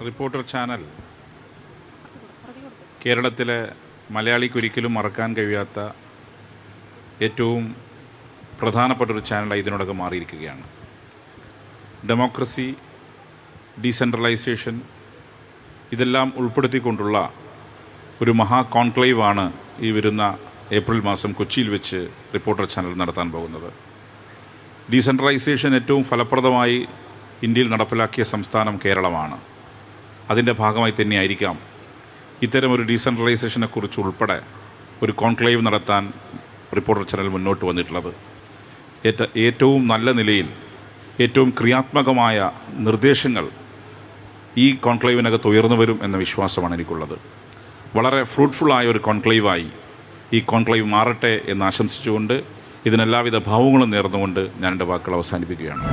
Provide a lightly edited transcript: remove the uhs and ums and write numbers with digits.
Reporter channel കേരളത്തിലെ മലയാളിക്കൊരിക്കലും മറക്കാൻ കഴിയാത്ത ഏറ്റവും പ്രധാനപ്പെട്ടൊരു ചാനലായി ഇതിനോടകം മാറിയിരിക്കുകയാണ്. ഡെമോക്രസി, ഡീസെൻട്രലൈസേഷൻ ഇതെല്ലാം ഉൾപ്പെടുത്തിക്കൊണ്ടുള്ള ഒരു മഹാ കോൺക്ലേവാണ് ഈ വരുന്ന ഏപ്രിൽ മാസം കൊച്ചിയിൽ വെച്ച് റിപ്പോർട്ടർ ചാനൽ നടത്താൻ പോകുന്നത്. ഡീസെൻട്രലൈസേഷൻ ഏറ്റവും ഫലപ്രദമായി ഇന്ത്യയിൽ നടപ്പിലാക്കിയ സംസ്ഥാനം കേരളമാണ്. അതിൻ്റെ ഭാഗമായി തന്നെയായിരിക്കാം ഇത്തരമൊരു ഡീസെൻട്രലൈസേഷനെക്കുറിച്ച് ഉൾപ്പെടെ ഒരു കോൺക്ലേവ് നടത്താൻ റിപ്പോർട്ടർ ചാനൽ മുന്നോട്ട് വന്നിട്ടുള്ളത്. ഏറ്റവും നല്ല നിലയിൽ ഏറ്റവും ക്രിയാത്മകമായ നിർദ്ദേശങ്ങൾ ഈ കോൺക്ലേവിനകത്ത് ഉയർന്നു വരും എന്ന വിശ്വാസമാണ് എനിക്കുള്ളത്. വളരെ ഫ്രൂട്ട്ഫുള്ളായ ഒരു കോൺക്ലേവായി ഈ കോൺക്ലേവ് മാറട്ടെ എന്ന് ആശംസിച്ചുകൊണ്ട് ഇതിനെല്ലാവിധ ഭാവങ്ങളും നേർന്നുകൊണ്ട് ഞാൻ എൻ്റെ വാക്കുകൾ അവസാനിപ്പിക്കുകയാണ്.